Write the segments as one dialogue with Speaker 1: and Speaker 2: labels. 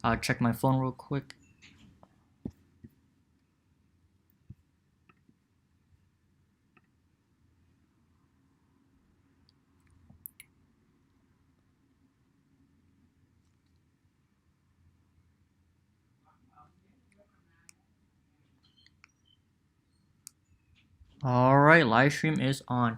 Speaker 1: I'll check my phone real quick. Alright, live stream is on.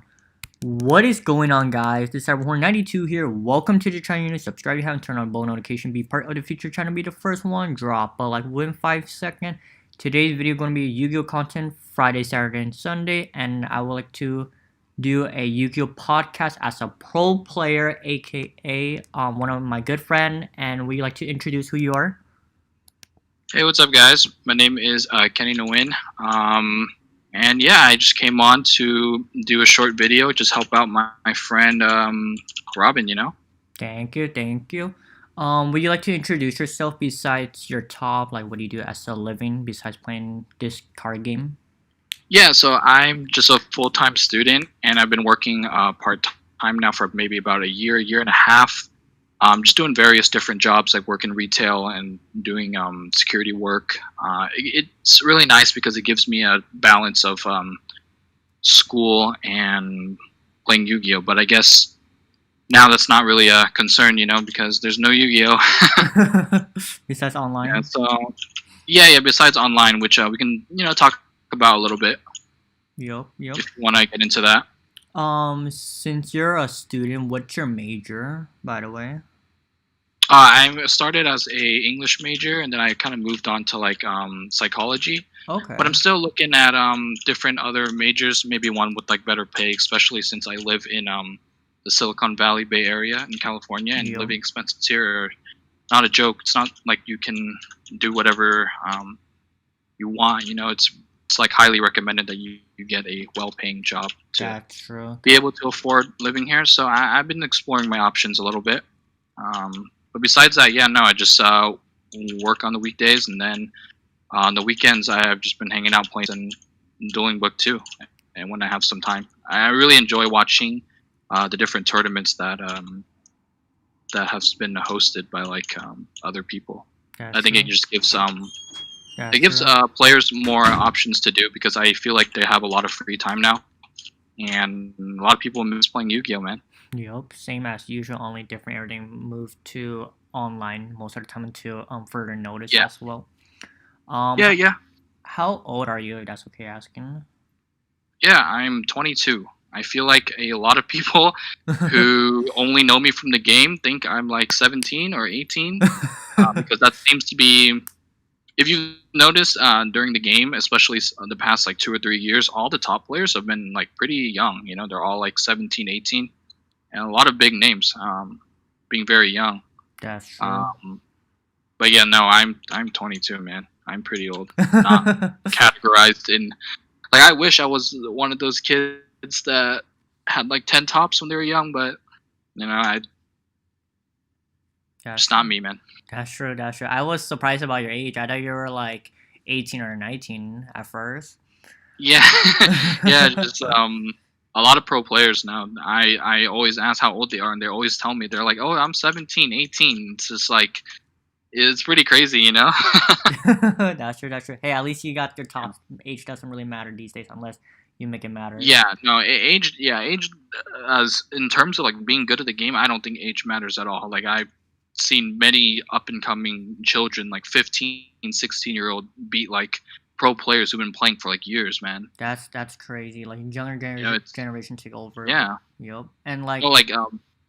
Speaker 1: What is going on, guys? This is Cyberhorn92 here. Welcome to the channel. Subscribe if you haven't turned on bell notification. Be part of the future channel. Be the first one. Drop a like within 5 seconds. Today's video going to be Yu-Gi-Oh content Friday, Saturday, and Sunday. And I would like to do a Yu-Gi-Oh podcast as a pro player, aka one of my good friend. And would you like to introduce who you are?
Speaker 2: Hey, what's up, guys? My name is Kenny Nguyen. And yeah, I just came on to do a short video, just help out my friend Robin, you know?
Speaker 1: Thank you. Would you like to introduce yourself besides your top, like what do you do as a living besides playing this card game?
Speaker 2: Yeah, so I'm just a full-time student, and I've been working part-time now for maybe about a year and a half. Just doing various different jobs, like working retail and doing security work. It's really nice because it gives me a balance of school and playing Yu-Gi-Oh! But I guess now that's not really a concern, you know, because there's no Yu-Gi-Oh!
Speaker 1: Besides online?
Speaker 2: Yeah, so, yeah, besides online, which we can, talk about a little bit.
Speaker 1: Yep.
Speaker 2: If you want to get into that.
Speaker 1: Since you're a student, what's your major, by the way?
Speaker 2: I started as a English major, and then I kind of moved on to like psychology.
Speaker 1: Okay.
Speaker 2: But I'm still looking at different other majors, maybe one with like better pay, especially since I live in the Silicon Valley Bay Area in California, and
Speaker 1: Yep.
Speaker 2: living expenses here are not a joke. It's not like you can do whatever you want. You know, it's like highly recommended that you get a well-paying job to
Speaker 1: That's true.
Speaker 2: be able to afford living here. So I've been exploring my options a little bit. But besides that, yeah, no, I just work on the weekdays, and then on the weekends I have just been hanging out playing and dueling book too. And when I have some time, I really enjoy watching the different tournaments that has been hosted by like other people.
Speaker 1: That's
Speaker 2: I think
Speaker 1: true.
Speaker 2: it just gives
Speaker 1: That's
Speaker 2: it gives
Speaker 1: true.
Speaker 2: players more options to do, because I feel like they have a lot of free time now, and a lot of people miss playing Yu-Gi-Oh, man.
Speaker 1: Yep. Same as usual, only different. Everything moved to online most of the time until further notice
Speaker 2: Yeah.
Speaker 1: as well.
Speaker 2: Yeah.
Speaker 1: How old are you? If that's okay asking.
Speaker 2: Yeah, I'm 22. I feel like a lot of people who only know me from the game think I'm like 17 or 18, because that seems to be. If you notice during the game, especially the past like 2 or 3 years, all the top players have been like pretty young. You know, they're all like 17, 18, and a lot of big names being very young.
Speaker 1: That's true.
Speaker 2: But yeah, no, I'm 22, man. I'm pretty old. Not categorized in. Like, I wish I was one of those kids that had like 10 tops when they were young, but it's not me, man.
Speaker 1: That's true. I was surprised about your age. I thought you were like 18 or 19 at first.
Speaker 2: Yeah, yeah, just a lot of pro players now. I always ask how old they are, and they always tell me, they're like, "Oh, I'm 17, 18." It's just like, it's pretty crazy, you know.
Speaker 1: That's true. Hey, at least you got your top. Age doesn't really matter these days unless you make it matter.
Speaker 2: Yeah, no, age. Yeah, age. As in terms of like being good at the game, I don't think age matters at all. Like, I've seen many up and coming children, like 15, 16-year-old, beat like pro players who've been playing for like years, man.
Speaker 1: That's crazy. Like younger generation take over.
Speaker 2: Yeah.
Speaker 1: Yep. And like.
Speaker 2: Well, like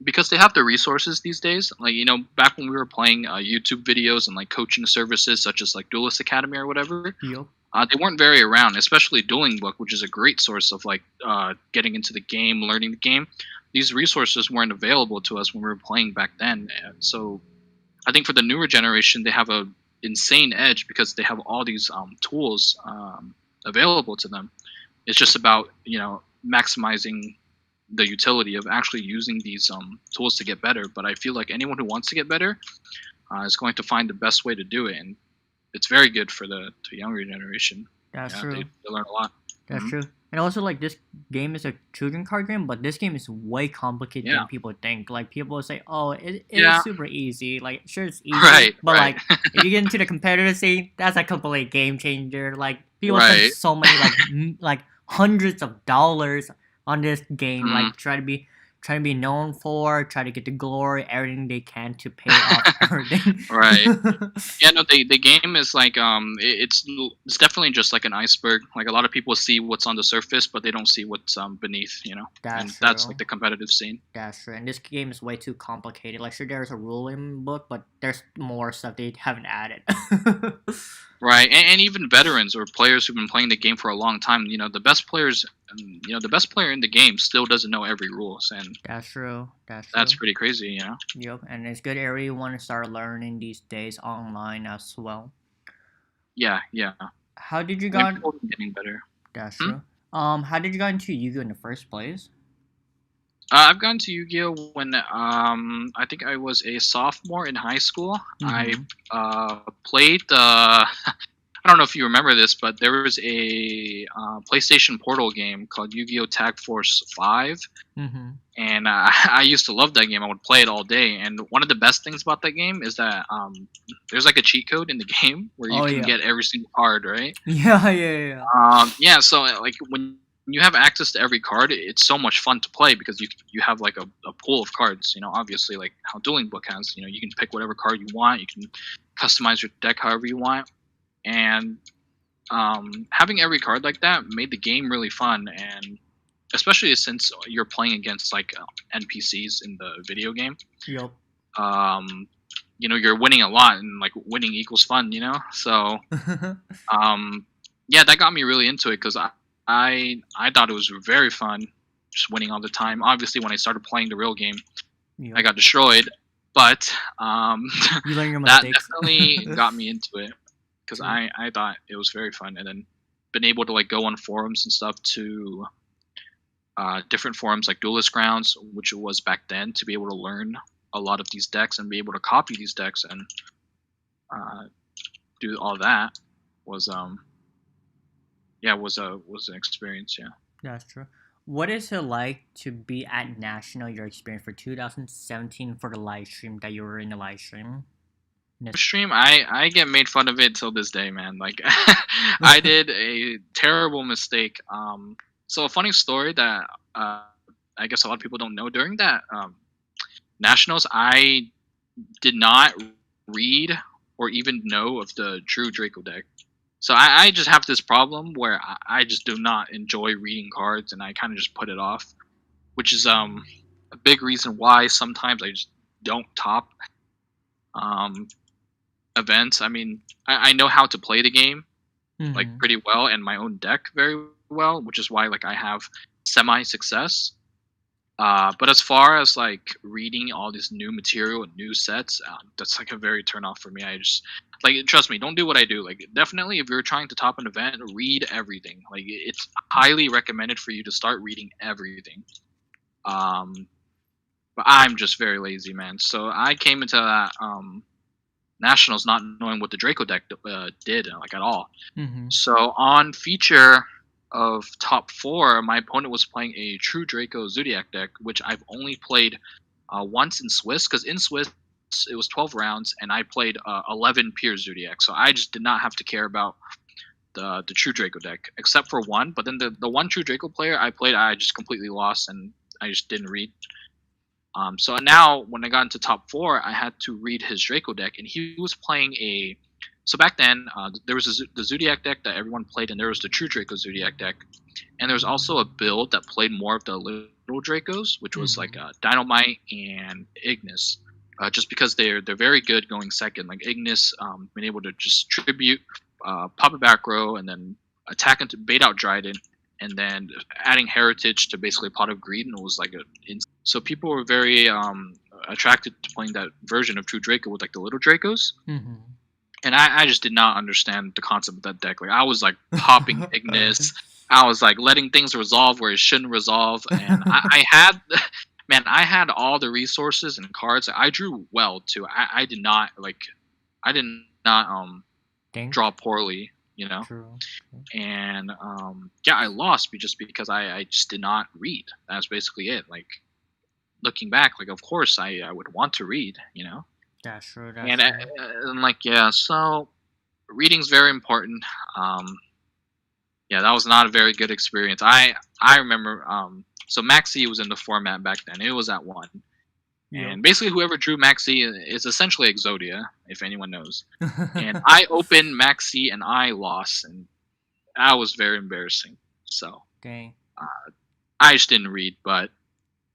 Speaker 2: because they have the resources these days. Like, back when we were playing YouTube videos and like coaching services such as like Duelist Academy or whatever,
Speaker 1: Yep.
Speaker 2: they weren't very around. Especially Dueling Book, which is a great source of like getting into the game, learning the game. These resources weren't available to us when we were playing back then. So I think for the newer generation, they have a insane edge because they have all these tools available to them. It's just about maximizing the utility of actually using these tools to get better. But I feel like anyone who wants to get better is going to find the best way to do it, and it's very good for the younger generation.
Speaker 1: That's true.
Speaker 2: They learn a lot.
Speaker 1: That's true. And also, like, this game is a children card game, but this game is way complicated
Speaker 2: Yeah,
Speaker 1: than people think. Like, people say, "Oh, it is
Speaker 2: yeah,
Speaker 1: super easy." Like, sure, it's easy,
Speaker 2: right,
Speaker 1: but
Speaker 2: right,
Speaker 1: like, if you get into the competitive scene, that's a complete game changer. Like, people spend
Speaker 2: right.
Speaker 1: so many, like, like hundreds of dollars on this game,
Speaker 2: Mm.
Speaker 1: like, try to be known for, try to get the glory, everything they can to pay off everything.
Speaker 2: Right. Yeah, no, the game is like it's definitely just like an iceberg. Like a lot of people see what's on the surface, but they don't see what's beneath,
Speaker 1: That's
Speaker 2: and that's like
Speaker 1: true.
Speaker 2: the competitive scene.
Speaker 1: That's true. And this game is way too complicated. Like, sure, there's a ruling book, but there's more stuff they haven't added.
Speaker 2: Right, and even veterans or players who've been playing the game for a long time, the best players, the best player in the game still doesn't know every rules, and
Speaker 1: That's true. That's
Speaker 2: that's
Speaker 1: true.
Speaker 2: pretty crazy.
Speaker 1: Yep. And it's good area you want to start learning these days online as well.
Speaker 2: Yeah, yeah.
Speaker 1: How did you
Speaker 2: I think
Speaker 1: got?
Speaker 2: people are getting better.
Speaker 1: That's
Speaker 2: Hmm?
Speaker 1: true. How did you got into Yu-Gi-Oh in the first place?
Speaker 2: I've gone to Yu-Gi-Oh when I think I was a sophomore in high school. I
Speaker 1: Mm-hmm.
Speaker 2: played the. I don't know if you remember this, but there was a PlayStation Portal game called Yu-Gi-Oh! Tag Force 5,
Speaker 1: Mm-hmm.
Speaker 2: and I used to love that game. I would play it all day. And one of the best things about that game is that there's like a cheat code in the game where you
Speaker 1: Oh
Speaker 2: can
Speaker 1: yeah.
Speaker 2: get every single card, right?
Speaker 1: Yeah, yeah, yeah.
Speaker 2: Yeah, so like when you have access to every card, it's so much fun to play because you have like a pool of cards. Obviously like how Dueling Book has. You can pick whatever card you want. You can customize your deck however you want, and having every card like that made the game really fun. And especially since you're playing against like NPCs in the video game,
Speaker 1: Yup.
Speaker 2: um, you're winning a lot, and like winning equals fun. So um, yeah, that got me really into it because I thought it was very fun, just winning all the time. Obviously, when I started playing the real game, I
Speaker 1: Yup.
Speaker 2: got destroyed, but
Speaker 1: You learn your
Speaker 2: that
Speaker 1: mistakes.
Speaker 2: definitely got me into it because
Speaker 1: True.
Speaker 2: I thought it was very fun, and then been able to like go on forums and stuff to different forums like Duelist Grounds, which it was back then, to be able to learn a lot of these decks and be able to copy these decks and uh, do all that was yeah, was an experience. Yeah.
Speaker 1: That's true. What is it like to be at National, your experience for 2017 for the live stream that you were in the live stream? Yes.
Speaker 2: Stream, I get made fun of it till this day, man. Like I did a terrible mistake. So a funny story that I guess a lot of people don't know, during that nationals, I did not read or even know of the True Draco deck. So I just have this problem where I just do not enjoy reading cards, and I kind of just put it off, which is a big reason why sometimes I just don't top um, events. I mean, I know how to play the game like
Speaker 1: Mm-hmm.
Speaker 2: pretty well, and my own deck very well, which is why like I have semi success. But as far as like reading all this new material and new sets, that's like a very turn off for me. I just like, trust me, don't do what I do. Like definitely, if you're trying to top an event, read everything. Like it's highly recommended for you to start reading everything. Um, but I'm just very lazy, man. So I came into that nationals not knowing what the Draco deck did like at all.
Speaker 1: Mm-hmm.
Speaker 2: So on feature of top four, my opponent was playing a True Draco Zodiac deck, which I've only played once in Swiss, because in Swiss it was 12 rounds and I played 11 Pure Zodiac. So I just did not have to care about the True Draco deck, except for one. But then the one True Draco player I played, I just completely lost and I just didn't read. So now when I got into top four, I had to read his Draco deck, and he was playing a. So back then, there was the Zodiac deck that everyone played, and there was the True Draco Zodiac deck, and there was also a build that played more of the Little Dracos, which was like
Speaker 1: Mm-hmm.
Speaker 2: Dynamite and Ignis, just because they're very good going second. Like Ignis, being able to just tribute, pop a back row, and then attack into bait out Dryden, and then adding Heritage to basically Pot of Greed, and it was like a. So people were very attracted to playing that version of True Draco with like the Little Dracos, and I just did not understand the concept of that deck. Like I was like popping Ignis, I was like letting things resolve where it shouldn't resolve, and I had, man, I had all the resources and cards. I drew well too. I did not like, I did not
Speaker 1: Think.
Speaker 2: draw poorly. you know.
Speaker 1: True.
Speaker 2: And yeah, I lost just because I just did not read. That's basically it. Like looking back, like of course I would want to read, you know.
Speaker 1: That's true. That's
Speaker 2: And,
Speaker 1: true.
Speaker 2: and like yeah, so reading's very important. Um, yeah, that was not a very good experience. I remember so Maxi was in the format back then. It was at 1.
Speaker 1: Yep.
Speaker 2: And basically whoever drew Maxi is essentially Exodia, if anyone knows. And I opened Maxi and I lost, and that was very embarrassing. So
Speaker 1: Dang.
Speaker 2: I just didn't read, but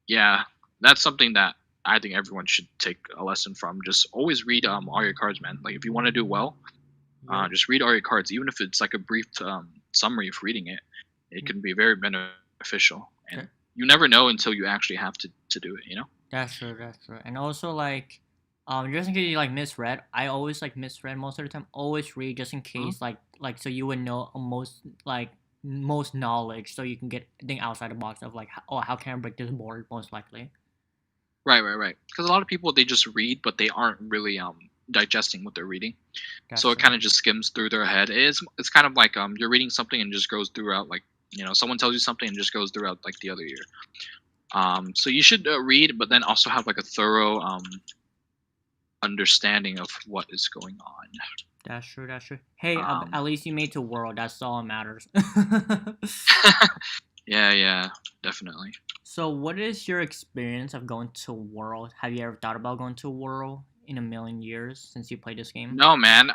Speaker 2: yeah, that's something that I think everyone should take a lesson from. Just always read all your cards, man. Like if you want to do well,
Speaker 1: Yep.
Speaker 2: just read all your cards, even if it's like a brief summary of reading it. It can be very beneficial, and
Speaker 1: That-
Speaker 2: you never know until you actually have to do it. You know.
Speaker 1: That's true. That's true. And also like, just in case you like misread, I always like misread most of the time. Always read just in
Speaker 2: Mhm.
Speaker 1: case, like so you would know most knowledge, so you can get think outside the box of like, oh, how can I break this board most likely.
Speaker 2: Right, right, right. Because a lot of people they just read, but they aren't really digesting what they're reading.
Speaker 1: That's
Speaker 2: So it
Speaker 1: true.
Speaker 2: kind of just skims through their head. It's kind of like you're reading something and just goes throughout like someone tells you something and just goes throughout like the other year. So you should read, but then also have like a thorough understanding of what is going on.
Speaker 1: That's true. That's true. Hey,
Speaker 2: Um,
Speaker 1: at least you made to world. That's all that matters.
Speaker 2: yeah, yeah, definitely.
Speaker 1: So, what is your experience of going to world? Have you ever thought about going to world in a million years since you played this game?
Speaker 2: No, man.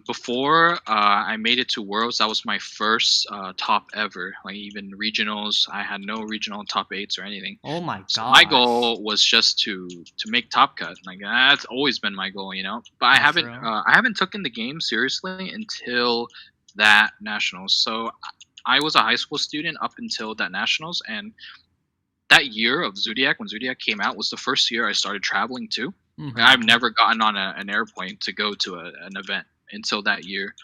Speaker 2: Before I made it to Worlds, that was my first top ever. Like even regionals, I had no regional top eights or anything.
Speaker 1: Oh my
Speaker 2: So my
Speaker 1: gosh.
Speaker 2: goal was just to make top cut. Like that's always been my goal, you know. But
Speaker 1: That's true.
Speaker 2: I haven't taken the game seriously until that nationals. So I was a high school student up until that nationals, and that year of Zodiac, when Zodiac came out, was the first year I started traveling too. I've
Speaker 1: Mm-hmm.
Speaker 2: never gotten on an airplane to go to an event until that year.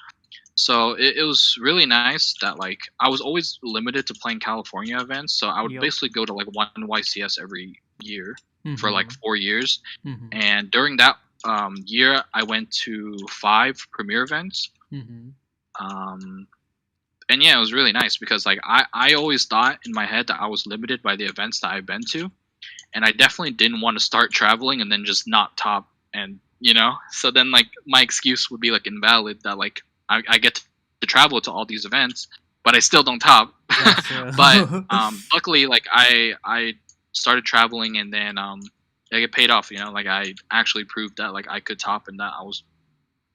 Speaker 2: So it was really nice that like I was always limited to playing California events. So I would
Speaker 1: Yep.
Speaker 2: basically go to like one YCS every year for like
Speaker 1: Mm-hmm.
Speaker 2: 4 years.
Speaker 1: Mm-hmm.
Speaker 2: And during that year, I went to 5 premier events.
Speaker 1: Mm-hmm.
Speaker 2: Um, and yeah, it was really nice because like I always thought in my head that I was limited by the events that I've been to, and I definitely didn't want to start traveling and then just not top, and so then like my excuse would be like invalid that like I get to travel to all these events, but I still don't top.
Speaker 1: That's true.
Speaker 2: But luckily like I started traveling, and then like it paid off, like I actually proved that like I could top, and that I was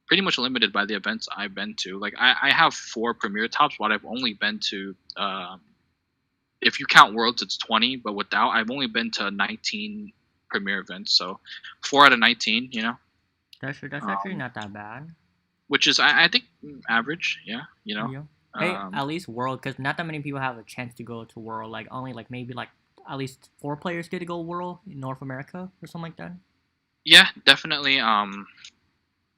Speaker 2: pretty much limited by the events I've been to. Like I have 4 premier tops, but I've only been to if you count worlds, it's 20. But without, I've only been to 19 premier events, so 4 out of 19.
Speaker 1: That's true. That's actually
Speaker 2: Um,
Speaker 1: not that bad.
Speaker 2: which is I think average. Yeah.
Speaker 1: Yeah. Hey,
Speaker 2: Um,
Speaker 1: at least world, because not that many people have a chance to go to world. Like only like maybe like at least 4 players get to go world in North America or something like that.
Speaker 2: yeah, definitely.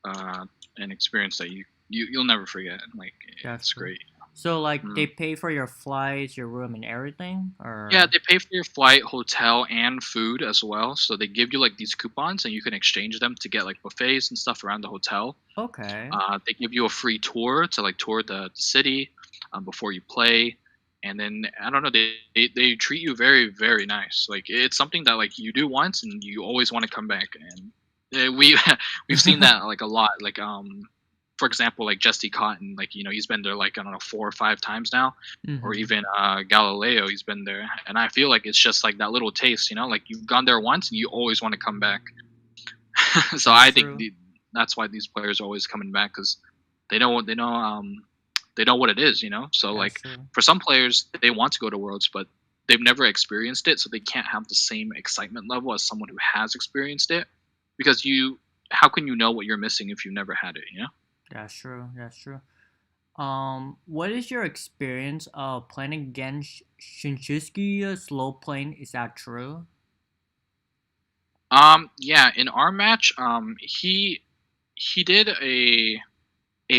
Speaker 2: Uh, an experience that you'll never forget. Like
Speaker 1: That's
Speaker 2: it's
Speaker 1: true.
Speaker 2: great.
Speaker 1: So like they
Speaker 2: Mm.
Speaker 1: pay for your flights, your room, and everything,
Speaker 2: Yeah,
Speaker 1: or
Speaker 2: they pay for your flight, hotel, and food as well. So they give you like these coupons, and you can exchange them to get like buffets and stuff around the hotel.
Speaker 1: okay.
Speaker 2: They give you a free tour to like tour the city before you play, and then I don't know, they treat you very very nice. Like it's something that like you do once and you always want to come back. And we we've seen that like a lot. Like for example, like Jesse Cotton, like he's been there like I don't know 4 or 5 times now, or
Speaker 1: Mm-hmm.
Speaker 2: even Galileo, he's been there, and I feel like it's just like that little taste, like you've gone there once and you always want to come back. So
Speaker 1: That's
Speaker 2: I think
Speaker 1: true.
Speaker 2: that's why these players are always coming back because they know what it is, So
Speaker 1: That's
Speaker 2: like
Speaker 1: true.
Speaker 2: for some players, they want to go to Worlds, but they've never experienced it, so they can't have the same excitement level as someone who has experienced it. Because how can you know what you're missing if you never had it?
Speaker 1: That's true. That's true. What is your experience of playing against Shinjuski slow playing? Is that true?
Speaker 2: Yeah, in our match, he did a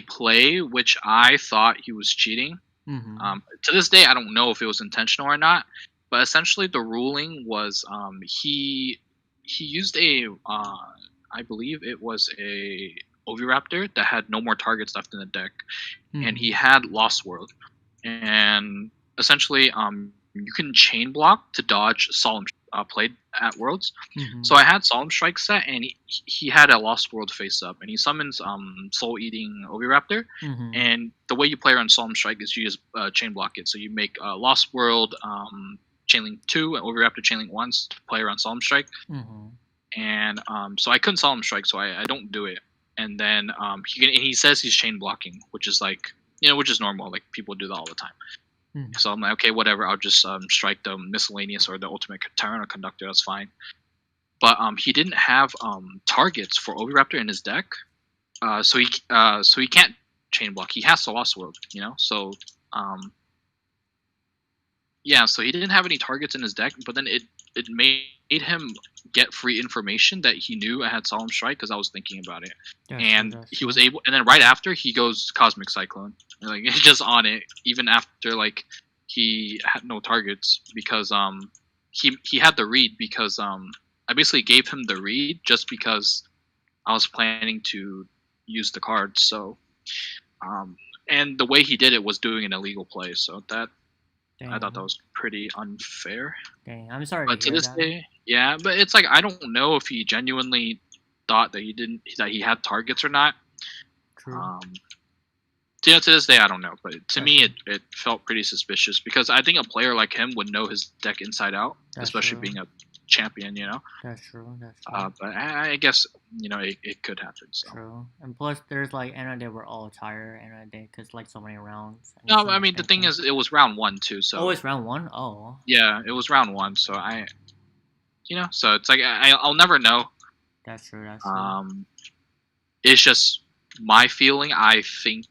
Speaker 2: play which I thought he was cheating.
Speaker 1: Mm-hmm.
Speaker 2: To this day, I don't know if it was intentional or not, but essentially the ruling was he used I believe it was a Oviraptor that had no more targets left in the deck, and he
Speaker 1: Mhm.
Speaker 2: had Lost World, and essentially you can chain block to dodge Solemn played at Worlds. So
Speaker 1: Mhm.
Speaker 2: I had Solemn Strike set, and he had a Lost World face up, and he summons Soul Eating Oviraptor,
Speaker 1: Mhm.
Speaker 2: and the way you play around Solemn Strike is you just chain block it. So you make Lost World Chainlink 2 and Oviraptor Chainlink once to play around Solemn Strike,
Speaker 1: Mhm.
Speaker 2: and so I couldn't Solemn Strike, so I don't do it. And then he says he's chain blocking, which is like which is normal, like people do that all the time.
Speaker 1: Mhm.
Speaker 2: So I'm like, okay, whatever. I'll just strike the miscellaneous or the ultimate Tyranno Conductor. That's fine. But he didn't have targets for Oviraptor in his deck, so he can't chain block. He has the Lost World, So um, yeah, so he didn't have any targets in his deck, but then it made him get free information that he knew I had Solemn Strike because I was thinking about it,
Speaker 1: That's true.
Speaker 2: and
Speaker 1: That's
Speaker 2: he was
Speaker 1: true.
Speaker 2: able. And then right after he goes Cosmic Cyclone, and, like he's just on it even after like he had no targets because he had the read because I basically gave him the read just because I was planning to use the cards. So um and the way he did it was doing an illegal play, so that I thought that
Speaker 1: Dang.
Speaker 2: was pretty unfair.
Speaker 1: Dang. I'm sorry to
Speaker 2: But to
Speaker 1: hear
Speaker 2: this
Speaker 1: that.
Speaker 2: day, yeah. But it's like I don't know if he genuinely thought that he had targets or not.
Speaker 1: True.
Speaker 2: Um, to this day, I don't know. But to
Speaker 1: That's
Speaker 2: me,
Speaker 1: true.
Speaker 2: it felt pretty suspicious because I think a player like him would know his deck inside out,
Speaker 1: That's
Speaker 2: especially
Speaker 1: true.
Speaker 2: being a champion.
Speaker 1: That's true. That's true.
Speaker 2: But I guess it could happen. So
Speaker 1: True. And plus, there's like end of the day we're all tired end of the day because like so many rounds and
Speaker 2: no,
Speaker 1: so
Speaker 2: I
Speaker 1: much
Speaker 2: mean the thing
Speaker 1: tension.
Speaker 2: is, it was round one too.
Speaker 1: Oh,
Speaker 2: So
Speaker 1: it's round one. Oh.
Speaker 2: yeah, it was round one. So so it's like I'll never know.
Speaker 1: That's true. That's true.
Speaker 2: Um, it's just my feeling. I think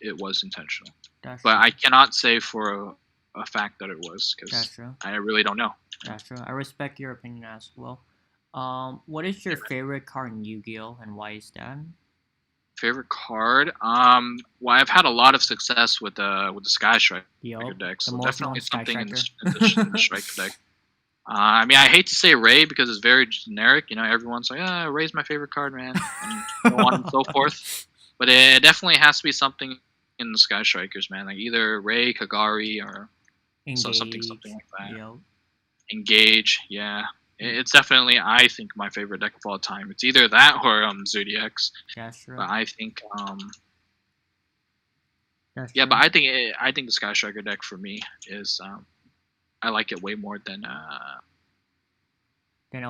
Speaker 2: it was intentional,
Speaker 1: That's
Speaker 2: but
Speaker 1: true.
Speaker 2: I cannot say for a fact that it was
Speaker 1: That's
Speaker 2: because
Speaker 1: true.
Speaker 2: I really don't know.
Speaker 1: That's true. I respect your opinion as well. What is your favorite card in Yu-Gi-Oh and why is that?
Speaker 2: Favorite card? Well, I've had a lot of success with the Sky Striker
Speaker 1: Yup,
Speaker 2: deck,
Speaker 1: the
Speaker 2: so
Speaker 1: most known
Speaker 2: definitely
Speaker 1: Sky
Speaker 2: something in
Speaker 1: Striker.
Speaker 2: the Striker deck. I mean, I hate to say Ray because it's very generic. Everyone's like, Ray's my favorite card, man, and so on and so forth. But it definitely has to be something in the Sky Strikers, man. Like either Ray, Kagari, or something
Speaker 1: Engage.
Speaker 2: like that.
Speaker 1: Yup.
Speaker 2: Engage, yeah. It's definitely, I think, my favorite deck of all time. It's either that or Zodiacs.
Speaker 1: That's true.
Speaker 2: But I think,
Speaker 1: That's
Speaker 2: yeah.
Speaker 1: true.
Speaker 2: But I think the Sky Striker deck for me is, I like it way more
Speaker 1: Then all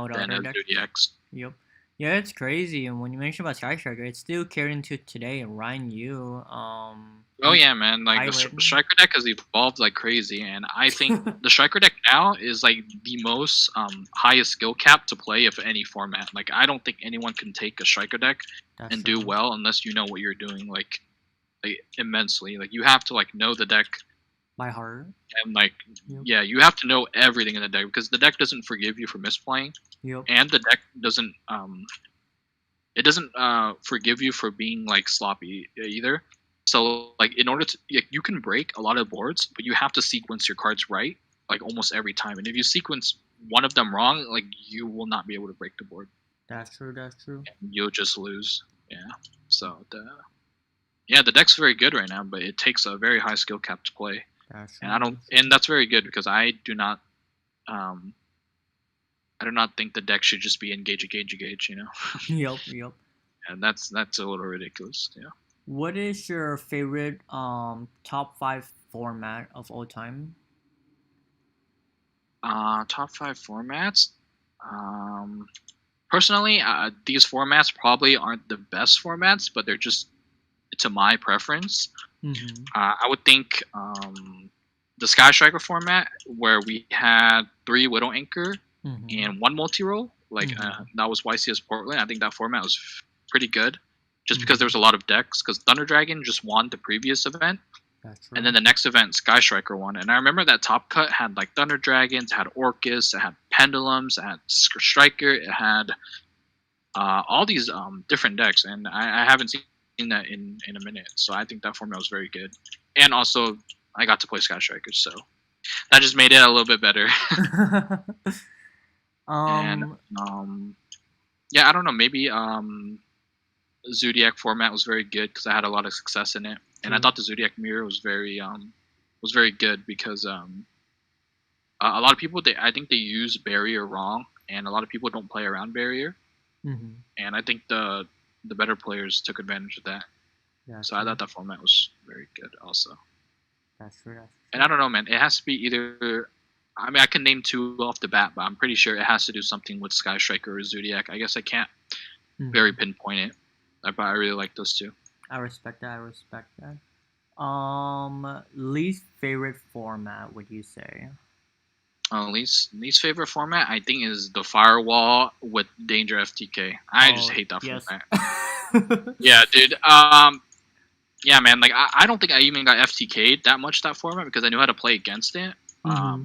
Speaker 1: the
Speaker 2: than
Speaker 1: other deck.
Speaker 2: Zodiacs.
Speaker 1: Yep. Yeah, it's crazy. And when you mention about Sky Striker, it's still carried into today. And Ryan Yu,
Speaker 2: Oh
Speaker 1: he
Speaker 2: yeah, man! Like the
Speaker 1: pilot.
Speaker 2: Striker deck has evolved like crazy, and I think the Striker deck now is like the most highest skill cap to play of any format. Like I don't think anyone can take a Striker deck
Speaker 1: That's
Speaker 2: and do
Speaker 1: true.
Speaker 2: well unless you know what you're doing like immensely. Like you have to like know the deck
Speaker 1: By heart.
Speaker 2: and like
Speaker 1: Yep.
Speaker 2: yeah, you have to know everything in the deck because the deck doesn't forgive you for misplaying,
Speaker 1: Yep.
Speaker 2: and the deck doesn't forgive you for being like sloppy either. So like in order to you can break a lot of boards, but you have to sequence your cards right like almost every time. And if you sequence one of them wrong, like you will not be able to break the board.
Speaker 1: That's true. That's true.
Speaker 2: You'll just lose. Yeah. So the deck's very good right now, but it takes a very high skill cap to play.
Speaker 1: That's
Speaker 2: And
Speaker 1: true.
Speaker 2: that's very good because um I do not think the deck should just be engage.
Speaker 1: Yep. Yep.
Speaker 2: And that's a little ridiculous. Yeah.
Speaker 1: What is your favorite top five format of all time?
Speaker 2: Top five formats. Um, Personally, these formats probably aren't the best formats, but they're just to my preference.
Speaker 1: Mm-hmm.
Speaker 2: I would think the Sky Striker format, where we had 3 Widow Anchor
Speaker 1: Mm-hmm.
Speaker 2: and 1 multi roll, like
Speaker 1: Mm-hmm.
Speaker 2: that was YCS Portland. I think that format was pretty good, just because there
Speaker 1: Mm-hmm.
Speaker 2: was a lot of decks. Because Thunder Dragon just won the previous event,
Speaker 1: That's true.
Speaker 2: and then the next event, Sky Striker won. And I remember that top cut had like Thunder Dragons, it had Orcus, it had Pendulums, it had Striker, it had all these different decks, and I haven't seen that in a minute. So I think that format was very good. And also, I got to play Sky Strikers, so that just made it a little bit better. And
Speaker 1: um
Speaker 2: yeah, I don't know, maybe Zodiac format was very good because I had a lot of success in it, and I
Speaker 1: True.
Speaker 2: thought the Zodiac mirror was very good because a lot of people I think they use barrier wrong, and a lot of people don't play around barrier,
Speaker 1: Mm-hmm.
Speaker 2: and I think the better players took advantage of that.
Speaker 1: That's
Speaker 2: So I
Speaker 1: true.
Speaker 2: thought that format was very good also.
Speaker 1: That's true. That's
Speaker 2: And I
Speaker 1: true.
Speaker 2: don't know, man. It has to be either. I mean, I can name two off the bat, but I'm pretty sure it has to do something with Sky Striker or Zodiac. I guess I can't very
Speaker 1: Mm-hmm.
Speaker 2: pinpoint it, but I really like those two.
Speaker 1: I respect that. I respect that. Least favorite format, would you say?
Speaker 2: Least favorite format I think is the Firewall with Danger FTK. I just
Speaker 1: Oh,
Speaker 2: hate that
Speaker 1: yes.
Speaker 2: format. Yeah, dude. Yeah, man. Like I don't think I even got FTK'd that much that format because I knew how to play against it.
Speaker 1: Mm-hmm.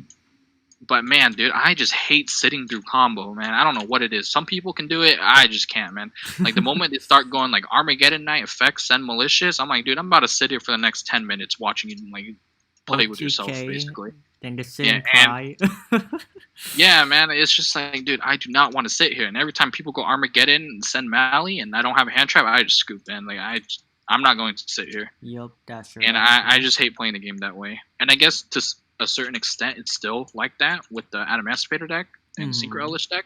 Speaker 2: But man, dude, I just hate sitting through combo, man. I don't know what it is. Some people can do it. I just can't, man. Like the moment they start going like Armageddon Night effects, send malicious, I'm like, dude, I'm about to sit here for the next 10 minutes watching you like play with yourself,
Speaker 1: OTK,
Speaker 2: basically.
Speaker 1: then just sit
Speaker 2: Yeah,
Speaker 1: and
Speaker 2: and
Speaker 1: cry.
Speaker 2: yeah, man, it's just like, dude, I do not want to sit here. And every time people go Armageddon and send Mally, and I don't have a hand trap, I just scoop in. Like I'm not going to sit here,
Speaker 1: Yup, that's true.
Speaker 2: and
Speaker 1: That's
Speaker 2: I
Speaker 1: true.
Speaker 2: just hate playing the game that way. And I guess to a certain extent, it's still like that with the Adamaspator deck and Secret
Speaker 1: Mm-hmm.
Speaker 2: Elish deck.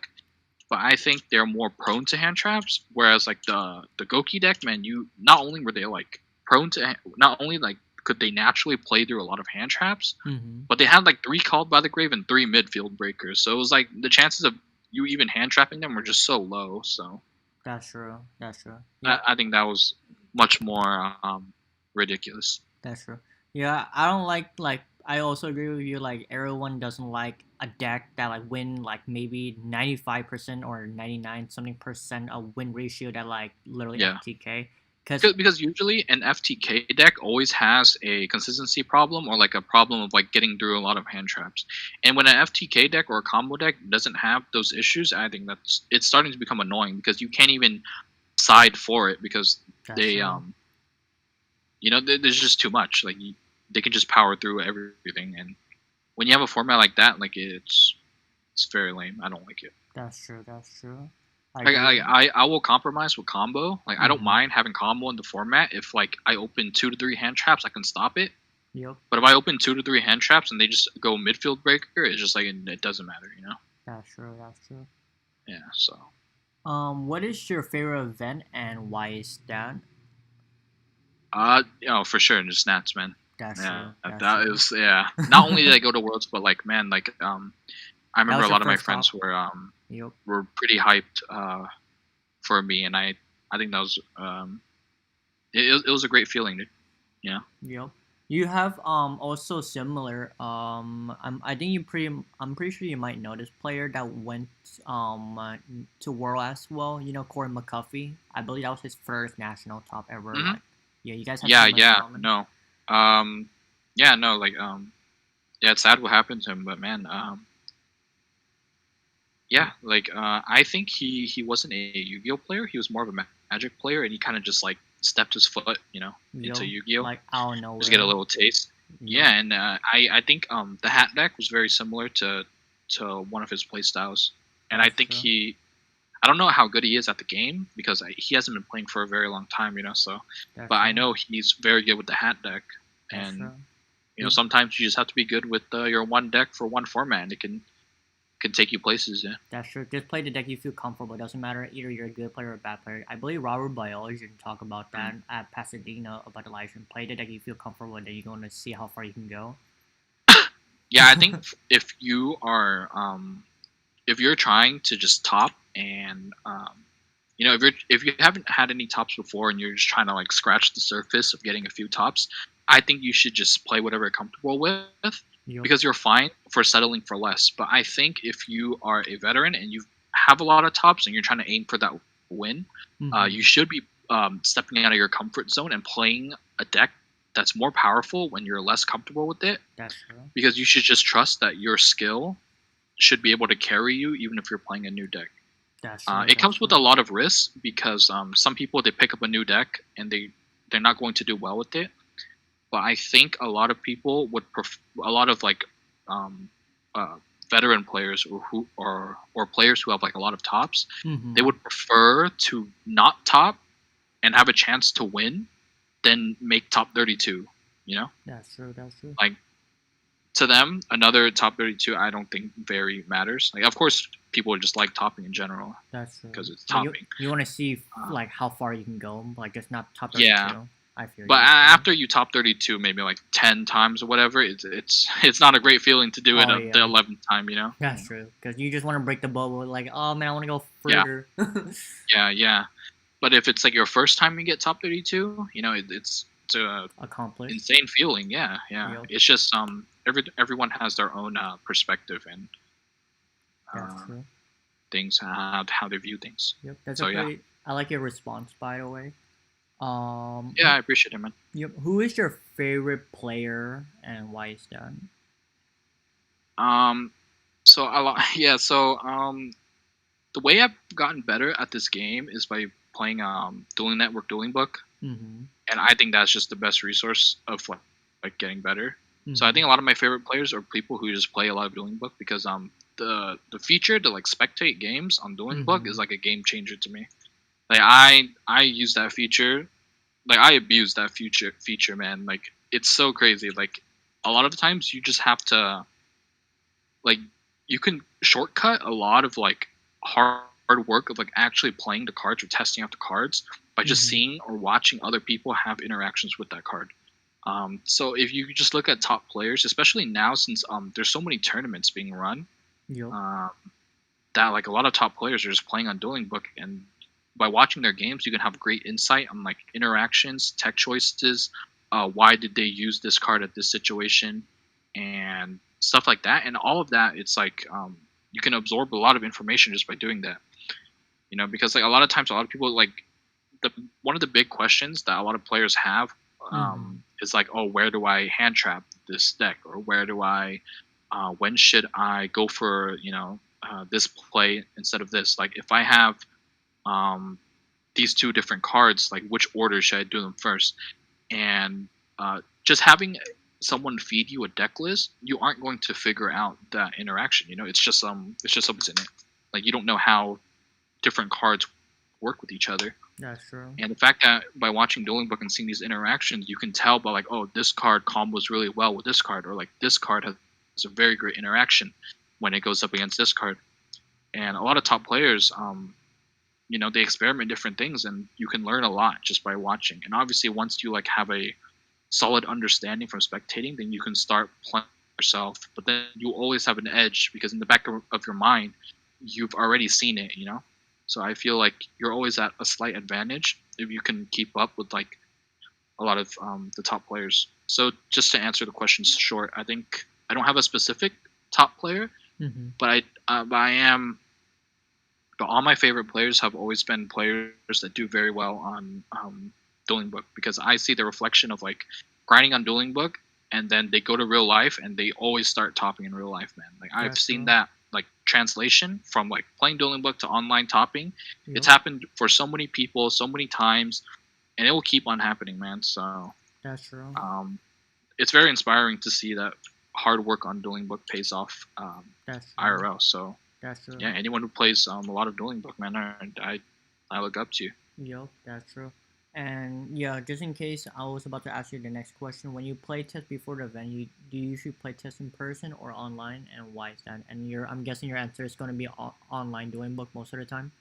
Speaker 2: But I think they're more prone to hand traps, whereas like the Goki deck, man, you not only were they like prone to, not only like could they naturally play through a lot of hand traps,
Speaker 1: Mm-hmm.
Speaker 2: but they had like 3 Called by the Grave and 3 midfield breakers. So it was like the chances of you even hand trapping them were just so low. So
Speaker 1: That's true. That's true. Yeah,
Speaker 2: I think that was much more ridiculous.
Speaker 1: that's true. Yeah, I don't like. I also agree with you. Like everyone doesn't like a deck that like win like maybe 95% or 99 something percent a win ratio that like literally
Speaker 2: Yeah.
Speaker 1: FTK. Cause
Speaker 2: Because usually an FTK deck always has a consistency problem or like a problem of like getting through a lot of hand traps. And when an FTK deck or a combo deck doesn't have those issues, I think that's it's starting to become annoying because you can't even side for it because
Speaker 1: that's
Speaker 2: they
Speaker 1: true.
Speaker 2: there's just too much. Like they can just power through everything, and when you have a format like that, like it's very lame. I don't like it.
Speaker 1: That's true. That's true. I
Speaker 2: Like
Speaker 1: agree.
Speaker 2: I will compromise with combo. Like I don't
Speaker 1: Mm-hmm.
Speaker 2: mind having combo in the format if like I open 2 to 3 hand traps, I can stop it.
Speaker 1: Yep.
Speaker 2: But if I open 2 to 3 hand traps and they just go midfield breaker, it's just like it doesn't matter.
Speaker 1: That's true. That's true.
Speaker 2: Yeah. So
Speaker 1: What is your favorite event and why is that?
Speaker 2: for sure, just Nats, man.
Speaker 1: That's
Speaker 2: Yeah,
Speaker 1: true. That's
Speaker 2: that
Speaker 1: true.
Speaker 2: is yeah. Not only did I go to Worlds, but like man, like I
Speaker 1: That
Speaker 2: remember
Speaker 1: was
Speaker 2: a
Speaker 1: your
Speaker 2: lot of my
Speaker 1: first
Speaker 2: friends
Speaker 1: top. Yep.
Speaker 2: were pretty hyped for me, and I think that was it was a great feeling, dude. Yeah.
Speaker 1: Yep. You have also similar I think I'm pretty sure you might know this player that went to World as well. You know Cory Mccuffee. I believe that was his first national top ever.
Speaker 2: Hmm.
Speaker 1: Like, yeah, you guys have
Speaker 2: Yeah,
Speaker 1: similar in
Speaker 2: yeah,
Speaker 1: common.
Speaker 2: no, yeah, no, like yeah, it's sad what happened to him, but man, yeah, like I think he wasn't a Yu-Gi-Oh player. He was more of a Magic player, and he kind of just like stepped his foot, into
Speaker 1: Yep.
Speaker 2: Yu-Gi-Oh.
Speaker 1: Like out of
Speaker 2: Just get a
Speaker 1: nowhere.
Speaker 2: little taste.
Speaker 1: Yep.
Speaker 2: Yeah, and I think the hat deck was very similar to one of his play styles, and I
Speaker 1: That's
Speaker 2: think
Speaker 1: true.
Speaker 2: I don't know how good he is at the game because he hasn't been playing for a very long time, so.
Speaker 1: That's
Speaker 2: But I
Speaker 1: true.
Speaker 2: know he's very good with the hat deck,
Speaker 1: That's
Speaker 2: and
Speaker 1: true. He,
Speaker 2: sometimes you just have to be good with your one deck for one format, and it can take you places. Yeah.
Speaker 1: that's true. Just play the deck you feel comfortable. It doesn't matter either you're a good player or a bad player. I believe Robert Biology can talk about that
Speaker 2: Mm.
Speaker 1: at Pasadena about the live stream. Play the deck you feel comfortable with, then you're going to see how far you can go.
Speaker 2: Yeah, I think if you are if you're trying to just top and if you haven't had any tops before and you're just trying to like scratch the surface of getting a few tops, I think you should just play whatever you're comfortable with
Speaker 1: Yep.
Speaker 2: because you're fine for settling for less. But I think if you are a veteran and you have a lot of tops and you're trying to aim for that win,
Speaker 1: Mm-hmm.
Speaker 2: you should be stepping out of your comfort zone and playing a deck that's more powerful when you're less comfortable with it
Speaker 1: That's true.
Speaker 2: because you should just trust that your skill should be able to carry you even if you're playing a new deck.
Speaker 1: That's true.
Speaker 2: It
Speaker 1: That's
Speaker 2: comes with
Speaker 1: true.
Speaker 2: a lot of risk because some people they pick up a new deck and they're not going to do well with it. But I think a lot of people would a lot of like um, uh, veteran players or players who have like a lot of tops, they
Speaker 1: Mm-hmm.
Speaker 2: would prefer to not top and have a chance to win than make top 32. You know,
Speaker 1: That's true. That's true.
Speaker 2: like to them, another top 32 I don't think very matters. Like, of course, people just like topping in general
Speaker 1: That's true.
Speaker 2: because it's
Speaker 1: But you
Speaker 2: topping.
Speaker 1: you want to see
Speaker 2: Uh,
Speaker 1: like how far you can go, like just not top
Speaker 2: yeah,
Speaker 1: 32. I feel
Speaker 2: but
Speaker 1: you.
Speaker 2: after you top 32, maybe like 10 times or whatever, it's not a great feeling to do it
Speaker 1: Oh
Speaker 2: the
Speaker 1: yeah,
Speaker 2: 11th time. You know.
Speaker 1: that's true. Because you just want to break the bubble. Like, oh man, I want to go
Speaker 2: Yeah,
Speaker 1: further.
Speaker 2: yeah. But if it's like your first time you get top 32, you know, it's a
Speaker 1: Accomplished.
Speaker 2: insane feeling. Yeah, yeah.
Speaker 1: Yep,
Speaker 2: It's just everyone has their own perspective and
Speaker 1: that's
Speaker 2: uh,
Speaker 1: true.
Speaker 2: things, how they view things.
Speaker 1: Yep, that's a
Speaker 2: So yeah,
Speaker 1: pretty. I like your response, by the way.
Speaker 2: yeah, I appreciate it, man.
Speaker 1: Yep. Who is your favorite player and why is that?
Speaker 2: Um, so a lot, yeah. So the way I've gotten better at this game is by playing Dueling Network, Dueling Book,
Speaker 1: Mm-hmm.
Speaker 2: and I think that's just the best resource of like getting better. So I
Speaker 1: Mm-hmm.
Speaker 2: think a lot of my favorite players are people who just play a lot of Dueling Book because the feature to like spectate games on Dueling Book
Speaker 1: Mm-hmm.
Speaker 2: is like a game changer to me. Like I use that feature, like I abuse that feature, man. Like it's so crazy. Like a lot of the times you just have to like you can shortcut a lot of like hard work of like actually playing the cards or testing out the cards by just
Speaker 1: Mm-hmm.
Speaker 2: seeing or watching other people have interactions with that card. So if you just look at top players, especially now since there's so many tournaments being run,
Speaker 1: Yep.
Speaker 2: uh, that like a lot of top players are just playing on Dueling Book, and by watching their games, you can have great insight on like interactions, tech choices, why did they use this card at this situation, and stuff like that. And all of that, it's like you can absorb a lot of information just by doing that. You know, because like a lot of times, a lot of people like the one of the big questions that a lot of players have
Speaker 1: Mm-hmm.
Speaker 2: is like, oh, where do I hand trap this deck, or where do I, when should I go for this play instead of this? Like if I have um, these two different cards, like which order should I do them first? And just having someone feed you a deck list, you aren't going to figure out that interaction. You know, it's just something in it. Like you don't know how different cards work with each other.
Speaker 1: That's true.
Speaker 2: And the fact that by watching Dueling Book and seeing these interactions, you can tell by like, oh, this card combos really well with this card, or like this card has a very great interaction when it goes up against this card. And a lot of top players, they experiment different things, and you can learn a lot just by watching. And obviously, once you like have a solid understanding from spectating, then you can start playing yourself. But then you always have an edge because in the back of your mind, you've already seen it. You know, so I feel like you're always at a slight advantage if you can keep up with like a lot of the top players. So just to answer the question short, I think I don't have a specific top player,
Speaker 1: Mm-hmm.
Speaker 2: but I am. But all my favorite players have always been players that do very well on Dueling Book because I see the reflection of like grinding on Dueling Book, and then they go to real life and they always start topping in real life, man. Like I've
Speaker 1: That's
Speaker 2: seen
Speaker 1: true.
Speaker 2: that like translation from like playing Dueling Book to online topping. It's
Speaker 1: Yep.
Speaker 2: happened for so many people, so many times, and it will keep on happening, man. So
Speaker 1: That's true.
Speaker 2: um, it's very inspiring to see that hard work on Dueling Book pays off
Speaker 1: That's true.
Speaker 2: IRL. So
Speaker 1: That's true.
Speaker 2: yeah, anyone who plays a lot of Dueling Book, man, I look up to you.
Speaker 1: Yep, that's true. And yeah, just in case, I was about to ask you the next question. When you play test before the event, do you usually play test in person or online, and why is that? And I'm guessing your answer is going to be online Dueling Book most of the time.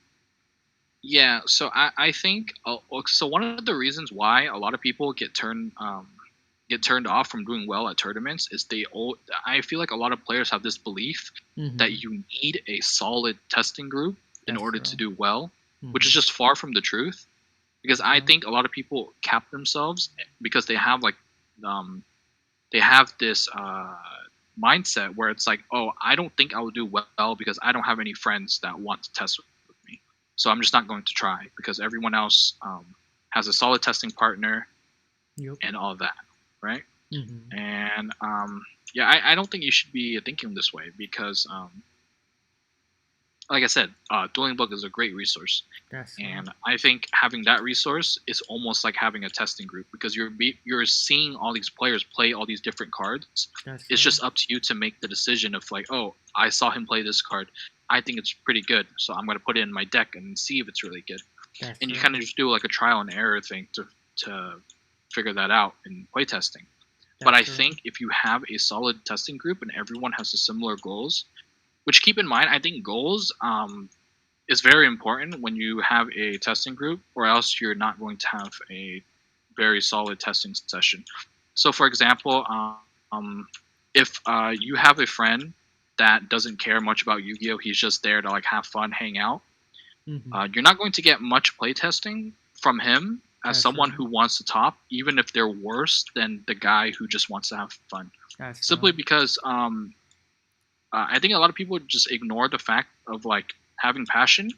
Speaker 2: Yeah, so I think so. One of the reasons why a lot of people get turned off from doing well at tournaments is I feel like a lot of players have this belief that
Speaker 1: Mm-hmm.
Speaker 2: you need a solid testing group in
Speaker 1: That's
Speaker 2: order to
Speaker 1: true.
Speaker 2: do well, which is
Speaker 1: Mm-hmm.
Speaker 2: just far from the truth. Because
Speaker 1: That's
Speaker 2: I
Speaker 1: true.
Speaker 2: think a lot of people cap themselves because they have like um, they have this mindset where it's like, oh, I don't think I will do well because I don't have any friends that want to test with me. So I'm just not going to try because everyone else has a solid testing partner
Speaker 1: Yep.
Speaker 2: and all of that, right?
Speaker 1: Mm-hmm.
Speaker 2: And yeah, I don't think you should be thinking this way because, like I said, Dueling Book is a great resource.
Speaker 1: That's true.
Speaker 2: And I think having that resource is almost like having a testing group because you're seeing all these players play all these different cards.
Speaker 1: That's
Speaker 2: It's
Speaker 1: true.
Speaker 2: just up to you to make the decision of like, oh, I saw him play this card. I think it's pretty good, so I'm going to put it in my deck and see if it's really good.
Speaker 1: That's
Speaker 2: and you
Speaker 1: true.
Speaker 2: kind of just do like a trial and error thing to figure that out in playtesting. But
Speaker 1: That's
Speaker 2: I
Speaker 1: true.
Speaker 2: think if you have a solid testing group and everyone has a similar goals, which keep in mind, I think goals is very important when you have a testing group, or else you're not going to have a very solid testing session. So, for example, if you have a friend that doesn't care much about Yu-Gi-Oh, he's just there to like have fun, hang out.
Speaker 1: Mm-hmm.
Speaker 2: You're not going to get much playtesting from him as
Speaker 1: That's
Speaker 2: someone
Speaker 1: true.
Speaker 2: who wants to top, even if they're worse than the guy who just wants to have fun.
Speaker 1: That's true.
Speaker 2: Simply because I think a lot of people just ignore the fact of like having passion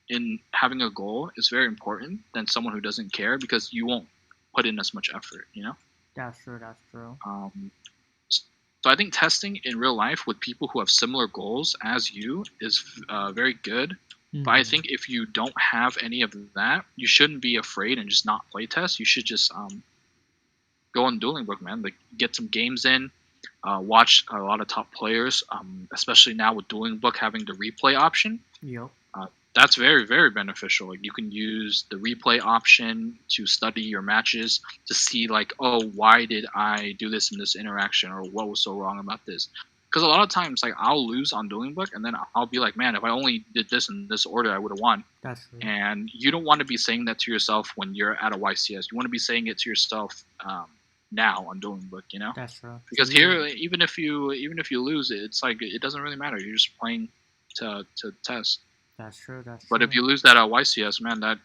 Speaker 2: in having a goal is very important than someone who doesn't care, because you won't put in as much effort, you know?
Speaker 1: That's true. That's true.
Speaker 2: Um, so I think testing in real life with people who have similar goals as you is very good. But I
Speaker 1: Mm-hmm.
Speaker 2: think if you don't have any of that, you shouldn't be afraid and just not play test. You should just go on Dueling Book, man. Like get some games in, watch a lot of top players, especially now with Dueling Book having the replay option.
Speaker 1: Yep.
Speaker 2: Uh, that's very, very beneficial. Like you can use the replay option to study your matches to see like, oh, why did I do this in this interaction, or what was so wrong about this? Because a lot of times, like I'll lose on Dueling Book, and then I'll be like, man, if I only did this in this order, I would have won.
Speaker 1: That's true.
Speaker 2: And you don't want to be saying that to yourself when you're at a YCS. You want to be saying it to yourself now on Dueling Book, you know?
Speaker 1: That's true. So
Speaker 2: Because
Speaker 1: you.
Speaker 2: here, even if you lose, it's like it doesn't really matter. You're just playing to test.
Speaker 1: That's true. That's
Speaker 2: But if
Speaker 1: true.
Speaker 2: you lose that at YCS, man, that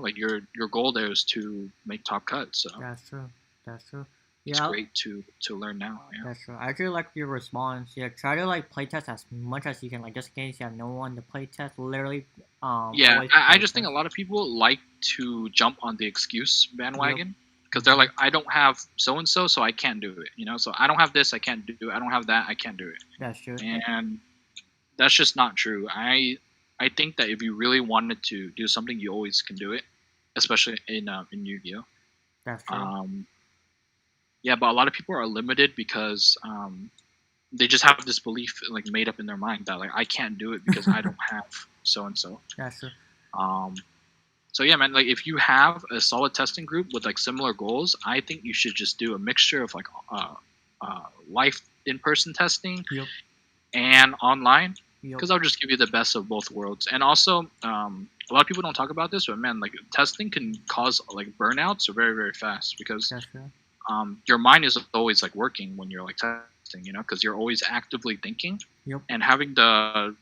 Speaker 2: like your goal there is to make top cut. So
Speaker 1: That's true. That's true.
Speaker 2: it's
Speaker 1: Yeah.
Speaker 2: great to learn now. Yeah.
Speaker 1: That's true. I actually like your response. Yeah, try to like playtest as much as you can. Like just in case you have no one to playtest, literally,
Speaker 2: Yeah,
Speaker 1: always
Speaker 2: I just think a
Speaker 1: playtest.
Speaker 2: lot of people like to jump on the excuse
Speaker 1: Yep.
Speaker 2: bandwagon because they're
Speaker 1: Mm-hmm.
Speaker 2: like, I don't have so and so I can't do it. So I don't have this, I can't do it. I don't have that, I can't do
Speaker 1: That's true.
Speaker 2: it. And that's just not true. I think that if you really wanted to do something, you always can do it, especially in Yu-Gi-Oh.
Speaker 1: That's true.
Speaker 2: Um, yeah, but a lot of people are limited because they just have this belief like made up in their mind that like I can't do it because I don't have so and so.
Speaker 1: That's true.
Speaker 2: Um, so yeah, man. Like if you have a solid testing group with like similar goals, I think you should just do a mixture of like live in-person testing
Speaker 1: Yep.
Speaker 2: and online,
Speaker 1: Yep.
Speaker 2: because I'll just give you the best of both worlds. And also, a lot of people don't talk about this, but man, like testing can cause like burnouts very very fast because
Speaker 1: That's true.
Speaker 2: your mind is always like working when you're like testing, because you're always actively thinking,
Speaker 1: Yep.
Speaker 2: and having the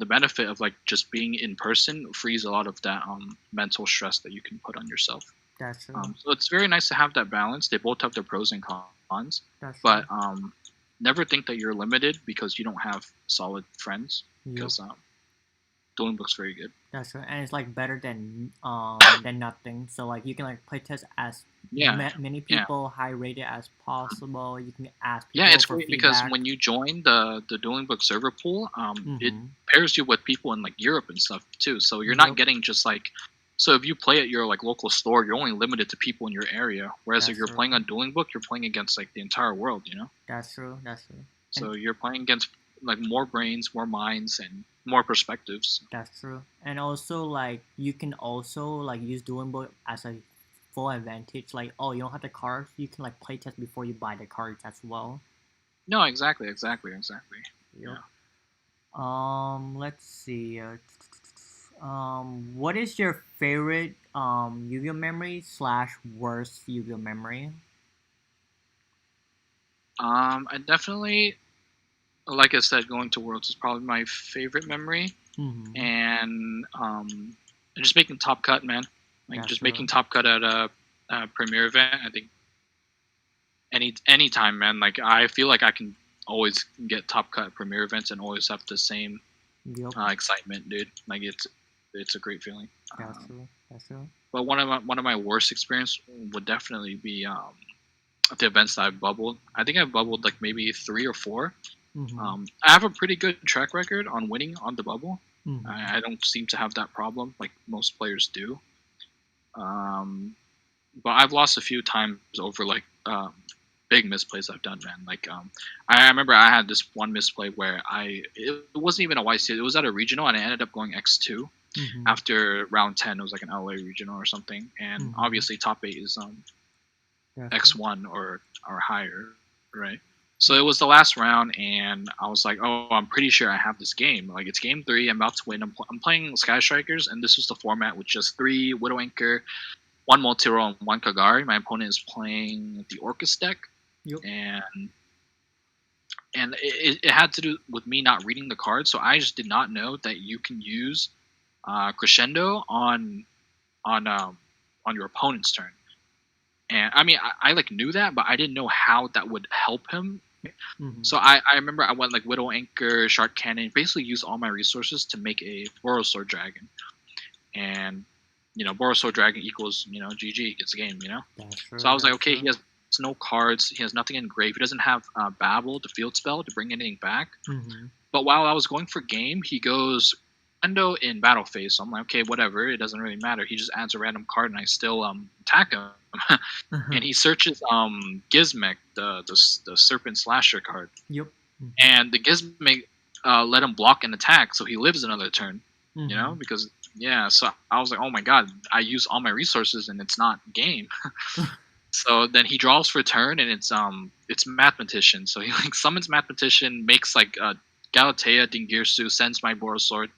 Speaker 2: benefit of like just being in person frees a lot of that mental stress that you can put on yourself.
Speaker 1: That's true.
Speaker 2: So it's very nice to have that balance. They both have their pros and cons,
Speaker 1: That's true.
Speaker 2: but never think that you're limited because you don't have solid friends,
Speaker 1: Yep.
Speaker 2: because Dueling Book's very good.
Speaker 1: That's true. And it's like better than nothing. So like you can like playtest as
Speaker 2: Yeah,
Speaker 1: many
Speaker 2: yeah.
Speaker 1: people high rated as possible. You can ask
Speaker 2: Yeah,
Speaker 1: people
Speaker 2: it's
Speaker 1: for
Speaker 2: great because
Speaker 1: feedback.
Speaker 2: when you join the Dueling Book server pool, it
Speaker 1: Mm-hmm.
Speaker 2: pairs you with people in like Europe and stuff too. So you're not
Speaker 1: Yep.
Speaker 2: getting just like, so if you play at your like local store, you're only limited to people in your area. Whereas if
Speaker 1: That's
Speaker 2: you're
Speaker 1: true.
Speaker 2: playing on Dueling Book, you're playing against like the entire world.
Speaker 1: That's true. That's true. And
Speaker 2: So you're playing against like more brains, more minds, and more perspectives.
Speaker 1: that's true. And also like you can also like use Dueling Book as a full advantage. Like oh you don't have the cards, you can like playtest before you buy the cards as well.
Speaker 2: No, exactly. Yeah.
Speaker 1: Yep. Let's see. What is your favorite Yu-Gi-Oh memory slash worst Yu-Gi-Oh memory?
Speaker 2: I definitely, like I said, going to Worlds is probably my favorite memory,
Speaker 1: Mm-hmm.
Speaker 2: and just making top cut, man. Like
Speaker 1: That's
Speaker 2: just
Speaker 1: true.
Speaker 2: making top cut at a premiere event. I think any time, man. Like I feel like I can always get top cut at premiere events and always have the same
Speaker 1: Yep.
Speaker 2: excitement, dude. Like it's a great feeling.
Speaker 1: That's true. That's true.
Speaker 2: But one of my worst experience would definitely be at the events that I've bubbled. I think I've bubbled like maybe 3 or 4.
Speaker 1: Mm-hmm.
Speaker 2: I have a pretty good track record on winning on the bubble.
Speaker 1: Mm-hmm.
Speaker 2: I don't seem to have that problem like most players do. Um, but I've lost a few times over like big misplays I've done, man. Like I remember I had this one misplay where it wasn't even a YC. It was at a regional, and I ended up going X2.
Speaker 1: Mm-hmm.
Speaker 2: After round 10, it was like an LA regional or something, and
Speaker 1: Mm-hmm.
Speaker 2: obviously top 8 is
Speaker 1: Gotcha.
Speaker 2: X1 or higher, right? So it was the last round, and I was like, "Oh, I'm pretty sure I have this game. Like it's game 3. I'm about to win. I'm playing Sky Strikers, and this was the format with just 3 Widow Anchor, 1 Multi-Role, and 1 Kagari. My opponent is playing the Orcus deck,
Speaker 1: Yep.
Speaker 2: and it had to do with me not reading the cards. So I just did not know that you can use Crescendo on um, on your opponent's turn. And I mean, I like knew that, but I didn't know how that would help him.
Speaker 1: Mm-hmm.
Speaker 2: So I remember I went like Widow Anchor, Shark Cannon, basically used all my resources to make a Borosaur Dragon. And, Borosaur Dragon equals, GG, gets the game,
Speaker 1: That's
Speaker 2: So I
Speaker 1: true.
Speaker 2: was like,
Speaker 1: That's
Speaker 2: okay,
Speaker 1: true.
Speaker 2: he has no cards, he has nothing in grave, he doesn't have Babble, the field spell, to bring anything back.
Speaker 1: Mm-hmm.
Speaker 2: But while I was going for game, he goes Endo in battle phase. So I'm like, okay, whatever. It doesn't really matter. He just adds a random card, and I still attack him. And he searches Gizmek, the Serpent Slasher card,
Speaker 1: Yep. Mm-hmm.
Speaker 2: and the Gizmek let him block an attack, so he lives another turn.
Speaker 1: Mm-hmm.
Speaker 2: Because yeah. So I was like, oh my god, I use all my resources, and it's not game. So then he draws for turn, and it's Mathematician. So he like summons Mathematician, makes like Galatea, Dingirsu, sends my Borosaur,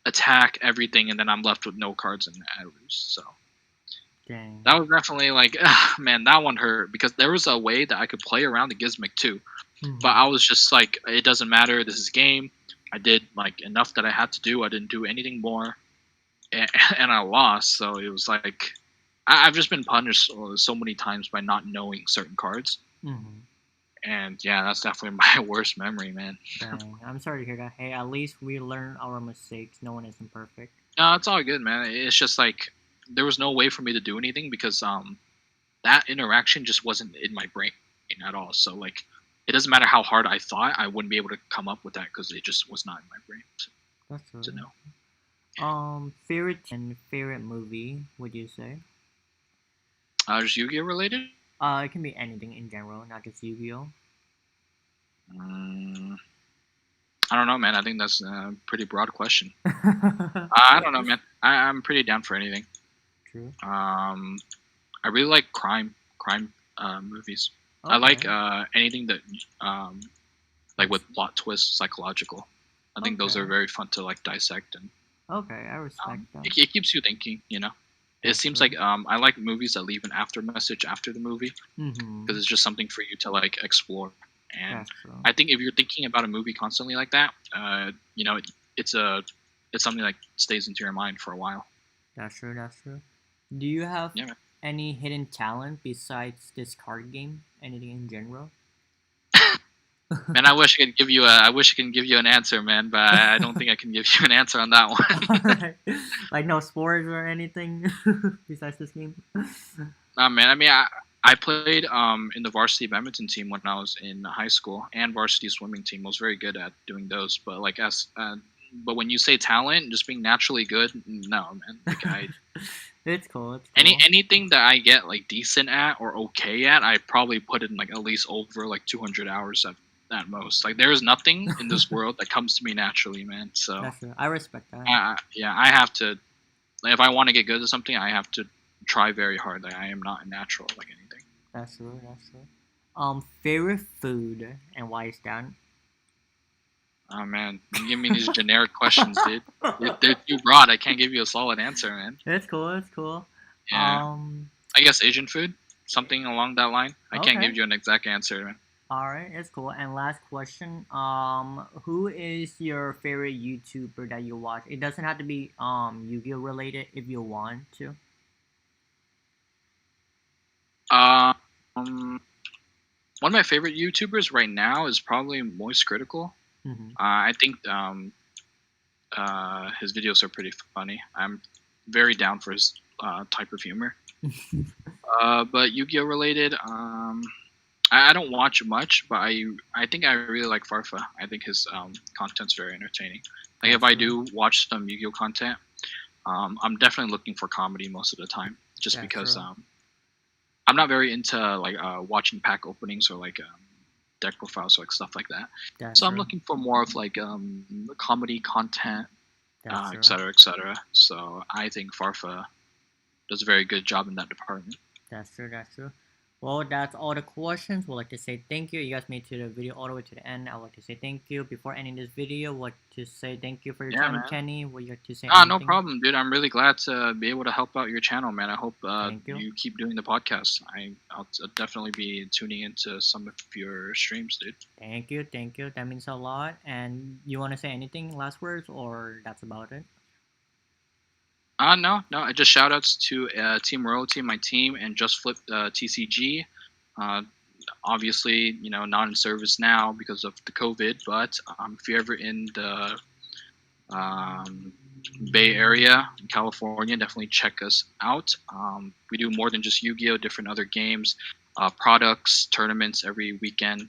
Speaker 2: attack everything, and then I'm left with no cards and I lose. So
Speaker 1: Dang.
Speaker 2: that was definitely like, man, that one hurt because there was a way that I could play around the Gizmic too, but
Speaker 1: Mm-hmm.
Speaker 2: I was just like, it doesn't matter. This is game. I did like enough that I had to do. I didn't do anything more, and, and I lost. So it was like I've just been punished so many times by not knowing certain cards.
Speaker 1: Mm-hmm.
Speaker 2: And yeah, that's definitely my worst memory, man.
Speaker 1: Dang. I'm sorry to hear that. Hey, at least we learn our mistakes. No one is imperfect.
Speaker 2: No, it's all good, man. It's just like there was no way for me to do anything because that interaction just wasn't in my brain at all. So like it doesn't matter how hard I thought, I wouldn't be able to come up with that because it just was not in my brain
Speaker 1: That's true.
Speaker 2: to know.
Speaker 1: Favorite and favorite movie, would you say?
Speaker 2: Just Yu-Gi-Oh related?
Speaker 1: It can be anything in general, not just Yu-Gi-Oh.
Speaker 2: Mm, I don't know, man. I think that's a pretty broad question. I don't know, man. I'm pretty down for anything.
Speaker 1: True.
Speaker 2: Um, I really like crime movies. I like
Speaker 1: Okay.
Speaker 2: anything that like with plot twists, psychological. I think those are
Speaker 1: Okay.
Speaker 2: very fun to like dissect, and
Speaker 1: Okay, I respect that.
Speaker 2: it keeps you thinking. It
Speaker 1: That's
Speaker 2: seems
Speaker 1: true.
Speaker 2: like I like movies that leave an after message after the movie
Speaker 1: Mm-hmm.
Speaker 2: because it's just something for you to like explore. And
Speaker 1: That's true.
Speaker 2: I think if you're thinking about a movie constantly like that, it's a it's something that stays into your mind for a while.
Speaker 1: That's true. That's true. Do you have
Speaker 2: Yeah, man.
Speaker 1: any hidden talent besides this card game? Anything in general?
Speaker 2: Man, I wish I could give you an answer, man, but I don't think I can give you an answer on that one.
Speaker 1: Alright. Like no sports or anything besides this game?
Speaker 2: Nah, man. I mean, I played in the varsity badminton team when I was in high school, and varsity swimming team. I was very good at doing those. But like but when you say talent, just being naturally good, no, man. Like
Speaker 1: It's cool. It's cool.
Speaker 2: anything that I get like decent at or okay at, I probably put in like at least over like 200 hours at most. Like there is nothing in this world that comes to me naturally, man. So
Speaker 1: That's true. I respect that.
Speaker 2: yeah, I have to. Like, if I want to get good at something, I have to try very hard. Like I am not a natural like anything.
Speaker 1: That's true. That's true. Favorite food and why is that?
Speaker 2: Oh man, you give me these generic questions, dude. They're too broad. I can't give you a solid answer, man.
Speaker 1: It's cool. It's cool.
Speaker 2: Yeah,
Speaker 1: Um.
Speaker 2: I guess Asian food, something along that line. I can't
Speaker 1: Okay.
Speaker 2: give you an exact answer, man.
Speaker 1: All right. It's cool. And last question. Who is your favorite YouTuber that you watch? It doesn't have to be Yu-Gi-Oh related if you want to.
Speaker 2: Um, one of my favorite YouTubers right now is probably Moist Critical.
Speaker 1: Mm-hmm.
Speaker 2: I think his videos are pretty funny. I'm very down for his type of humor. But Yu-Gi-Oh related, I don't watch much, but I think I really like Farfa. I think his content's very entertaining. Like if
Speaker 1: That's
Speaker 2: I
Speaker 1: true.
Speaker 2: do watch some Yu-Gi-Oh content, I'm definitely looking for comedy most of the time, just
Speaker 1: That's
Speaker 2: because
Speaker 1: true.
Speaker 2: I'm not very into like watching pack openings or like deck profiles or like stuff like that.
Speaker 1: That's
Speaker 2: So I'm
Speaker 1: true.
Speaker 2: looking for more of like comedy content
Speaker 1: That's true.
Speaker 2: et cetera, et cetera. So I think Farfa does a very good job in that department.
Speaker 1: That's true. That's true. Well, that's all the questions. We'd like to say thank you. You guys made it to the video all the way to the end. I'd like to say thank you. Before ending this video, I'd like to say thank you for your
Speaker 2: Yeah,
Speaker 1: time,
Speaker 2: man.
Speaker 1: Kenny. Would you like to say
Speaker 2: Ah, no
Speaker 1: anything?
Speaker 2: problem, dude. I'm really glad to be able to help out your channel, man. I hope
Speaker 1: Thank you.
Speaker 2: you keep doing the podcast. I'll definitely be tuning into some of your streams, dude.
Speaker 1: Thank you. Thank you. That means a lot. And you want to say anything, last words, or that's about it?
Speaker 2: No, no. I just shout outs to Team Royalty, my team, and Just Flip TCG. Uh, Obviously, not in service now because of the COVID, but if you're ever in the um, Bay Area in California, definitely check us out. We do more than just Yu-Gi-Oh, different other games, products, tournaments every weekend.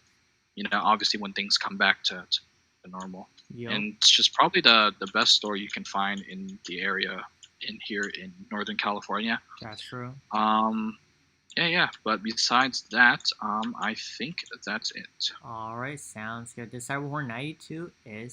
Speaker 2: Obviously when things come back to normal.
Speaker 1: Yo.
Speaker 2: And it's just probably the best store you can find in the area in here in Northern California.
Speaker 1: That's true.
Speaker 2: Yeah. But besides that, I think that's it.
Speaker 1: Alright, sounds good. This Cyberhorn 92 is